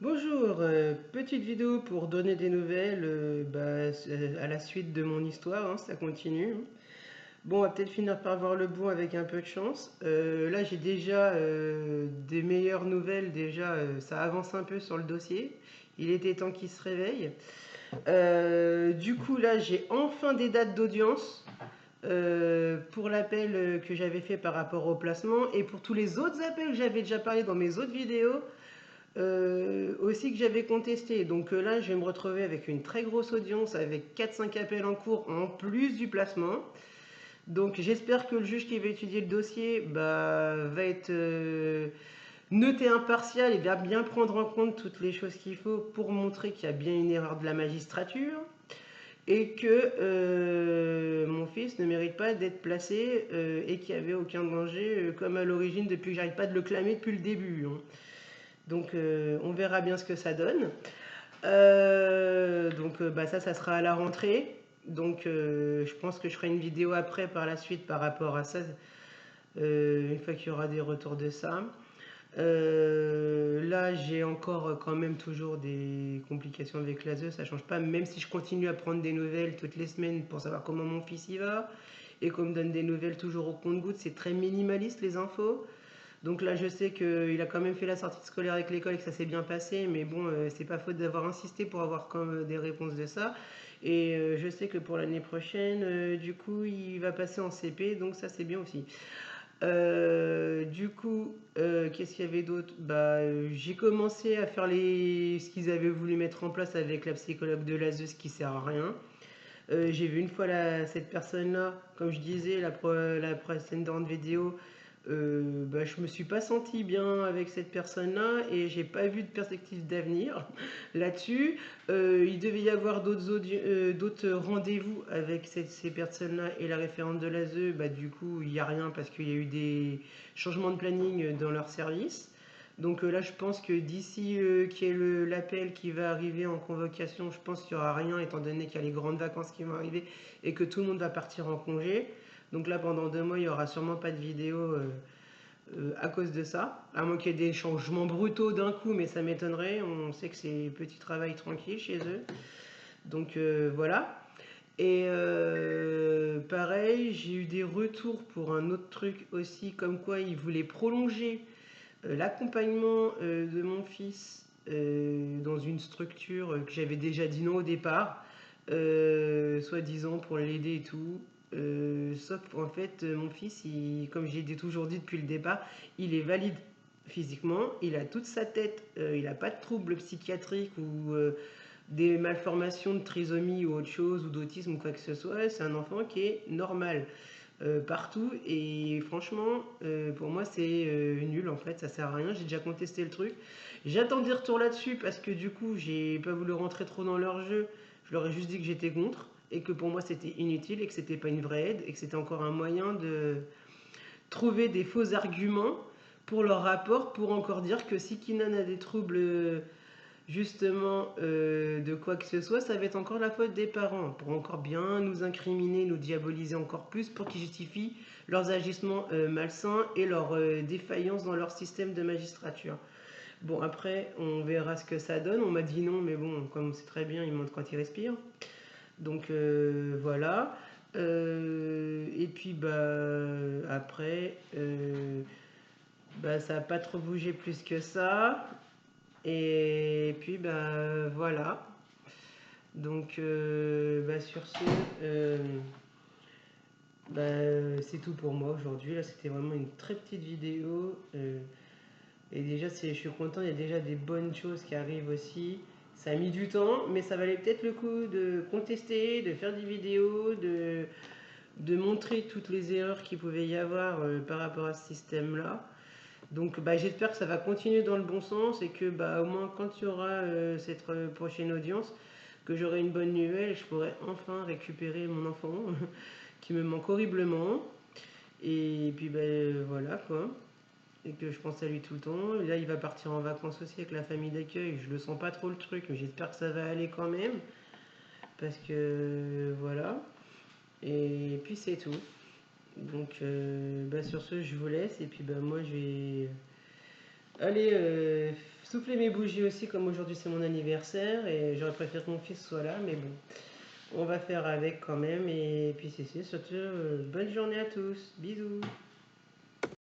Bonjour, petite vidéo pour donner des nouvelles à la suite de mon histoire, hein, ça continue, hein. Bon, on va peut-être finir par voir le bon avec un peu de chance. Là, j'ai déjà des meilleures nouvelles, déjà ça avance un peu sur le dossier. Il était temps qu'il se réveille. Du coup, là, j'ai enfin des dates d'audience pour l'appel que j'avais fait par rapport au placement et pour tous les autres appels que j'avais déjà parlé dans mes autres vidéos. Aussi que j'avais contesté. Donc là, je vais me retrouver avec une très grosse audience, avec 4-5 appels en cours en plus du placement. Donc j'espère que le juge qui va étudier le dossier va être neutre et impartial et va bien prendre en compte toutes les choses qu'il faut pour montrer qu'il y a bien une erreur de la magistrature et que mon fils ne mérite pas d'être placé et qu'il n'y avait aucun danger comme à l'origine depuis que j'arrête pas de le clamer depuis le début, hein. Donc on verra bien ce que ça donne. Ça sera à la rentrée. Donc je pense que je ferai une vidéo après par la suite par rapport à ça, une fois qu'il y aura des retours de ça. Là, j'ai encore quand même toujours des complications avec l'ASE, ça change pas, même si je continue à prendre des nouvelles toutes les semaines pour savoir comment mon fils y va, et qu'on me donne des nouvelles toujours au compte-gouttes, c'est très minimaliste les infos. Donc là, je sais qu'il a quand même fait la sortie scolaire avec l'école et que ça s'est bien passé, mais bon, c'est pas faute d'avoir insisté pour avoir quand même des réponses de ça. Et je sais que pour l'année prochaine, du coup, il va passer en CP, donc ça c'est bien aussi. Qu'est-ce qu'il y avait d'autre? J'ai commencé à faire ce qu'ils avaient voulu mettre en place avec la psychologue de l'ASE, qui sert à rien. J'ai vu une fois cette personne-là, comme je disais la précédente vidéo, je me suis pas senti bien avec cette personne-là et j'ai pas vu de perspective d'avenir là-dessus. Il devait y avoir d'autres rendez-vous avec ces personnes-là et la référente de l'ASE. Du coup, il n'y a rien parce qu'il y a eu des changements de planning dans leur service. Donc là, je pense que d'ici qu'il y ait l'appel qui va arriver en convocation, je pense qu'il n'y aura rien étant donné qu'il y a les grandes vacances qui vont arriver et que tout le monde va partir en congé. Donc là, pendant 2 mois, il n'y aura sûrement pas de vidéo à cause de ça. À moins qu'il y ait des changements brutaux d'un coup, mais ça m'étonnerait. On sait que c'est petit travail tranquille chez eux. Donc voilà. Et pareil, j'ai eu des retours pour un autre truc aussi, comme quoi ils voulaient prolonger l'accompagnement de mon fils dans une structure que j'avais déjà dit non au départ, soi-disant pour l'aider et tout. Sauf qu'en fait, mon fils, comme j'ai toujours dit depuis le départ, il est valide physiquement, il a toute sa tête, il n'a pas de troubles psychiatriques ou des malformations de trisomie ou autre chose, ou d'autisme ou quoi que ce soit. C'est un enfant qui est normal partout et franchement pour moi c'est nul en fait, ça sert à rien, j'ai déjà contesté le truc. J'attends des retours là-dessus parce que du coup j'ai pas voulu rentrer trop dans leur jeu, je leur ai juste dit que j'étais contre et que pour moi c'était inutile et que c'était pas une vraie aide et que c'était encore un moyen de trouver des faux arguments pour leur rapport pour encore dire que si Kinan a des troubles justement de quoi que ce soit, ça va être encore la faute des parents, pour encore bien nous incriminer, nous diaboliser encore plus, pour qu'ils justifient leurs agissements malsains et leur défaillance dans leur système de magistrature. Bon, après, on verra ce que ça donne. On m'a dit non, mais bon, comme c'est très bien, il montre quand il respire. Donc voilà. Et puis après, ça n'a pas trop bougé plus que ça. Et puis voilà. Donc sur ce, c'est tout pour moi aujourd'hui. Là, c'était vraiment une très petite vidéo. Et déjà, je suis content, il y a déjà des bonnes choses qui arrivent aussi. Ça a mis du temps, mais ça valait peut-être le coup de contester, de faire des vidéos, de montrer toutes les erreurs qu'il pouvait y avoir par rapport à ce système-là. Donc j'espère que ça va continuer dans le bon sens et que au moins quand il y aura cette prochaine audience, que j'aurai une bonne nouvelle et je pourrai enfin récupérer mon enfant qui me manque horriblement. Et puis voilà quoi. Et que je pense à lui tout le temps. Et là il va partir en vacances aussi avec la famille d'accueil. Je le sens pas trop le truc, mais j'espère que ça va aller quand même. Parce que voilà. Et puis c'est tout. Donc sur ce je vous laisse et puis moi je vais aller souffler mes bougies aussi, comme aujourd'hui c'est mon anniversaire et j'aurais préféré que mon fils soit là, mais bon, on va faire avec quand même. Et puis c'est surtout bonne journée à tous, bisous.